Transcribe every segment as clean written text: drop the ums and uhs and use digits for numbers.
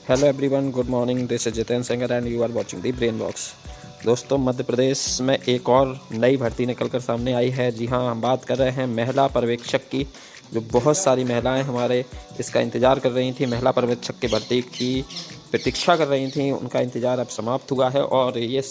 Hello everyone, good morning. This is Jitendra Singer and you are watching the brain box. दोस्तों, मध्य प्रदेश में एक और नई भर्ती निकलकर सामने आई है। जी हाँ, हम बात कर रहे हैं महिला पर्यवेक्षक की। जो बहुत सारी महिलाएं हमारे इसका इंतज़ार कर रही थी, महिला पर्यवेक्षक की भर्ती की प्रतीक्षा कर रही थी, उनका इंतज़ार अब समाप्त हुआ है और ये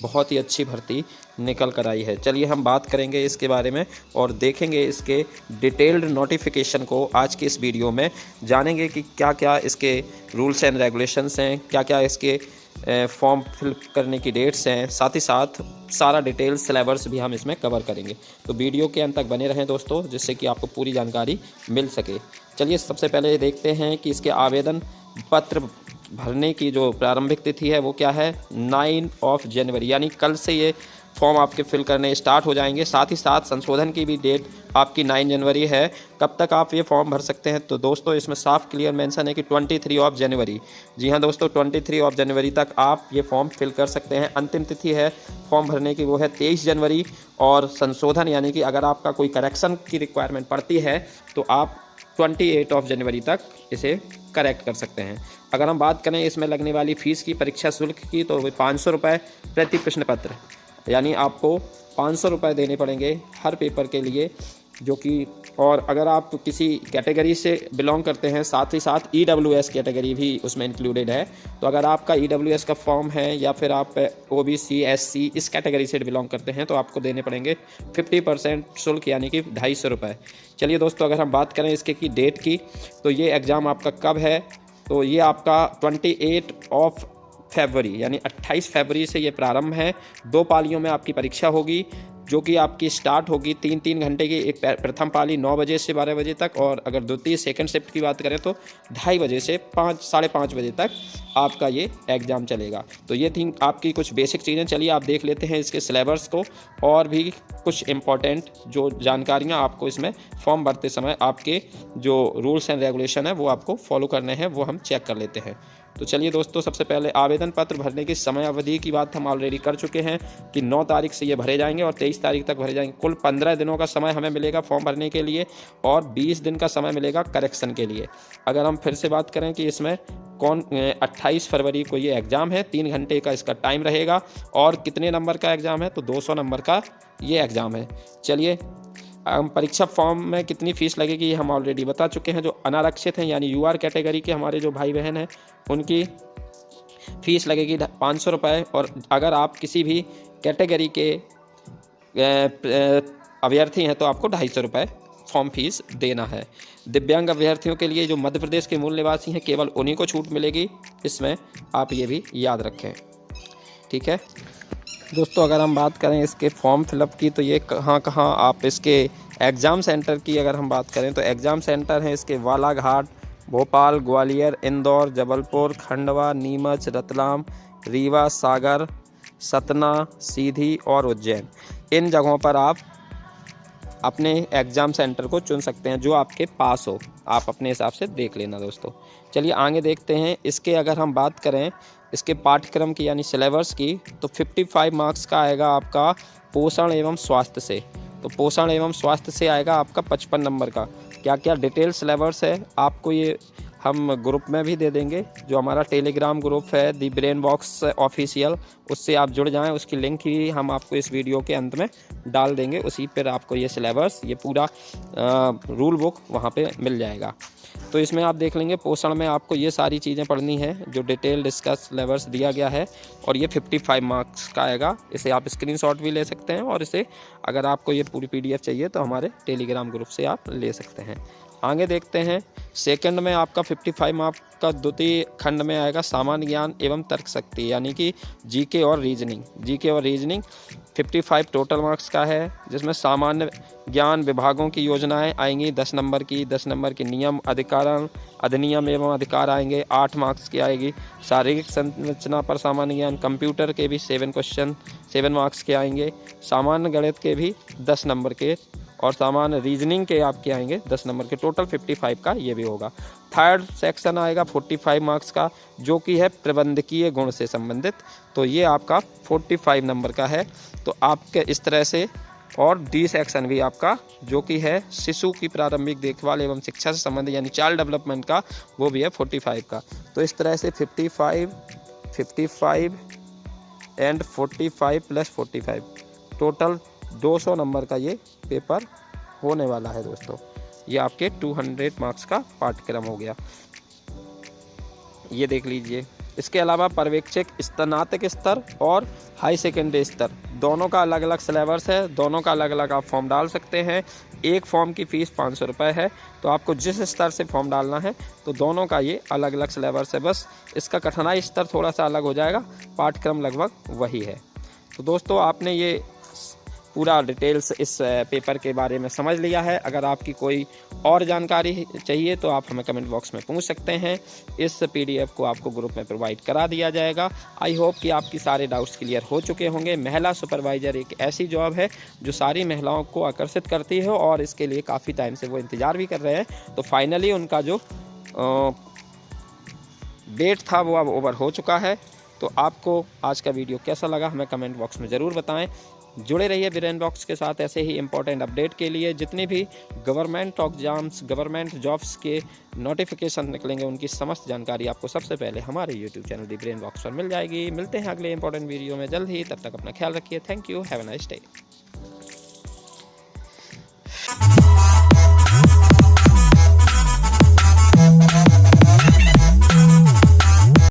बहुत ही अच्छी भर्ती निकल कर आई है। चलिए हम बात करेंगे इसके बारे में और देखेंगे इसके डिटेल्ड नोटिफिकेशन को। आज की इस वीडियो में जानेंगे कि क्या क्या इसके रूल्स एंड रेगुलेशंस हैं, क्या क्या इसके फॉर्म फिल करने की डेट्स हैं, साथ ही साथ सारा डिटेल सिलेबस भी हम इसमें कवर करेंगे। तो वीडियो के अंत तक बने रहें दोस्तों, जिससे कि आपको पूरी जानकारी मिल सके। चलिए सबसे पहले देखते हैं कि इसके आवेदन पत्र भरने की जो प्रारंभिक तिथि है वो क्या है। 9 जनवरी, यानी कल से ये फॉर्म आपके फिल करने स्टार्ट हो जाएंगे। साथ ही साथ संशोधन की भी डेट आपकी 9 जनवरी है। कब तक आप ये फॉर्म भर सकते हैं, तो दोस्तों इसमें साफ क्लियर मेंशन है कि 23 जनवरी। जी हाँ दोस्तों, 23 जनवरी तक आप ये फॉर्म फिल कर सकते हैं। अंतिम तिथि है फॉर्म भरने की वो है 23 जनवरी। और संशोधन यानी कि अगर आपका कोई करेक्शन की रिक्वायरमेंट पड़ती है तो आप 28 जनवरी तक इसे करेक्ट कर सकते हैं। अगर हम बात करें इसमें लगने वाली फ़ीस की, परीक्षा शुल्क की, तो 500 रुपये प्रति प्रश्न पत्र, यानी आपको 500 रुपये देने पड़ेंगे हर पेपर के लिए। जो कि और अगर आप किसी कैटेगरी से बिलोंग करते हैं, साथ ही साथ EWS कैटेगरी भी उसमें इंक्लूडेड है। तो अगर आपका EWS का फॉर्म है या फिर आप OBC SC इस कैटेगरी से बिलोंग करते हैं तो आपको देने पड़ेंगे 50% शुल्क, यानी कि 250 रुपये। चलिए दोस्तों, अगर हम बात करें इसके की डेट की, तो ये एग्ज़ाम आपका कब है, तो ये आपका 28 फरवरी यानी 28 फरवरी से ये प्रारंभ है। 2 पालियों में आपकी परीक्षा होगी, जो कि आपकी स्टार्ट होगी 3-3 घंटे की। एक प्रथम पाली 9 बजे से 12 बजे तक, और अगर द्वितीय सेकंड शिफ्ट की बात करें तो 2:30 बजे से 5-5:30 बजे तक आपका ये एग्ज़ाम चलेगा। तो ये थी आपकी कुछ बेसिक चीज़ें। चलिए आप देख लेते हैं इसके सिलेबस को और भी कुछ इम्पॉर्टेंट जो जानकारियाँ आपको इसमें फॉर्म भरते समय आपके जो रूल्स एंड रेगुलेशन है वो आपको फॉलो करने हैं, वो हम चेक कर लेते हैं। तो चलिए दोस्तों, सबसे पहले आवेदन पत्र भरने की समय अवधि की बात हम ऑलरेडी कर चुके हैं कि 9 तारीख से ये भरे जाएंगे और 23 तारीख तक भरे जाएंगे। कुल 15 दिनों का समय हमें मिलेगा फॉर्म भरने के लिए और 20 दिन का समय मिलेगा करेक्शन के लिए। अगर हम फिर से बात करें कि इसमें 28 फरवरी को ये एग्ज़ाम है, 3 घंटे का इसका टाइम रहेगा। और कितने नंबर का एग्ज़ाम है, तो 200 नंबर का ये एग्ज़ाम है। चलिए, परीक्षा फॉर्म में कितनी फ़ीस लगेगी ये हम ऑलरेडी बता चुके हैं। जो अनारक्षित हैं यानी UR कैटेगरी के हमारे जो भाई बहन हैं, उनकी फ़ीस लगेगी 500 रुपये। और अगर आप किसी भी कैटेगरी के अभ्यर्थी हैं तो आपको 250 रुपये फॉर्म फीस देना है। दिव्यांग अभ्यर्थियों के लिए जो मध्य प्रदेश के मूल निवासी हैं, केवल उन्हीं को छूट मिलेगी। इसमें आप ये भी याद रखें, ठीक है दोस्तों। अगर हम बात करें इसके फॉर्म फिलअप की, तो ये कहाँ कहाँ आप इसके एग्ज़ाम सेंटर की अगर हम बात करें तो एग्ज़ाम सेंटर हैं इसके बालाघाट, भोपाल, ग्वालियर, इंदौर, जबलपुर, खंडवा, नीमच, रतलाम, रीवा, सागर, सतना, सीधी और उज्जैन। इन जगहों पर आप अपने एग्ज़ाम सेंटर को चुन सकते हैं जो आपके पास हो। आप अपने हिसाब से देख लेना दोस्तों। चलिए आगे देखते हैं इसके। अगर हम बात करें इसके पाठ्यक्रम की यानी सिलेबस की, तो 55 मार्क्स का आएगा आपका पोषण एवं स्वास्थ्य से। तो पोषण एवं स्वास्थ्य से आएगा आपका 55 नंबर का। क्या क्या डिटेल सिलेबस है आपको ये हम ग्रुप में भी दे देंगे। जो हमारा टेलीग्राम ग्रुप है दी ब्रेन बॉक्स ऑफिशियल, उससे आप जुड़ जाएं। उसकी लिंक ही हम आपको इस वीडियो के अंत में डाल देंगे। उसी पर आपको ये सिलेबस, ये पूरा रूल बुक वहाँ पे मिल जाएगा। तो इसमें आप देख लेंगे पोषण में आपको ये सारी चीज़ें पढ़नी है जो डिटेल डिस्कस सिलेबस दिया गया है। और ये 55 मार्क्स का आएगा। इसे आप स्क्रीनशॉट भी ले सकते हैं और इसे अगर आपको ये पूरी PDF चाहिए तो हमारे टेलीग्राम ग्रुप से आप ले सकते हैं। आगे देखते हैं। सेकंड में आपका 55 मार्क्स का द्वितीय खंड में आएगा सामान्य ज्ञान एवं तर्क शक्ति, यानी कि GK और रीजनिंग 55 टोटल मार्क्स का है, जिसमें सामान्य ज्ञान विभागों की योजनाएं आएंगी 10 नंबर की। 10 नंबर के नियम, अधिनियम एवं अधिकार आएंगे 8 मार्क्स की आएगी। शारीरिक संरचना पर सामान्य ज्ञान, कंप्यूटर के भी 7 क्वेश्चन 7 मार्क्स के आएंगे। सामान्य गणित के भी 10 नंबर के और सामान्य रीजनिंग के आपके आएंगे 10 नंबर के। टोटल 55 का ये भी होगा। थर्ड सेक्शन आएगा 45 मार्क्स का, जो कि है प्रबंधकीय गुण से संबंधित। तो ये आपका 45 नंबर का है। तो आपके इस तरह से और डी सेक्शन भी आपका जो कि है शिशु की प्रारंभिक देखभाल एवं शिक्षा से संबंधित यानी चाइल्ड डेवलपमेंट का, वो भी है 45 का। तो इस तरह से 55, 55 एंड 45 प्लस 45 टोटल 200 नंबर का ये पेपर होने वाला है दोस्तों। ये आपके 200 मार्क्स का पाठ्यक्रम हो गया, ये देख लीजिए। इसके अलावा पर्यवेक्षक स्नातक स्तर और हाई सेकेंडरी स्तर दोनों का अलग अलग सिलेबस है, दोनों का अलग अलग आप फॉर्म डाल सकते हैं। एक फॉर्म की फ़ीस 500 रुपये है। तो आपको जिस स्तर से फॉर्म डालना है तो दोनों का ये अलग अलग सिलेबस है, बस इसका कठिनाई स्तर थोड़ा सा अलग हो जाएगा, पाठ्यक्रम लगभग वही है। तो दोस्तों आपने ये पूरा डिटेल्स इस पेपर के बारे में समझ लिया है। अगर आपकी कोई और जानकारी चाहिए तो आप हमें कमेंट बॉक्स में पूछ सकते हैं। इस पीडीएफ को आपको ग्रुप में प्रोवाइड करा दिया जाएगा। आई होप कि आपकी सारे डाउट्स क्लियर हो चुके होंगे। महिला सुपरवाइज़र एक ऐसी जॉब है जो सारी महिलाओं को आकर्षित करती है और इसके लिए काफ़ी टाइम से वो इंतज़ार भी कर रहे हैं। तो फाइनली उनका जो डेट था वो अब ओवर हो चुका है। तो आपको आज का वीडियो कैसा लगा हमें कमेंट बॉक्स में ज़रूर बताएं। जुड़े रहिए ब्रेन बॉक्स के साथ ऐसे ही इंपॉर्टेंट अपडेट के लिए। जितने भी गवर्नमेंट एग्जाम्स, गवर्नमेंट जॉब्स के नोटिफिकेशन निकलेंगे उनकी समस्त जानकारी आपको सबसे पहले हमारे यूट्यूब चैनल दी ब्रेन बॉक्स पर मिल जाएगी। मिलते हैं अगले इंपॉर्टेंट वीडियो में जल्द ही, तब तक अपना ख्याल रखिए। Thank you, have a nice day.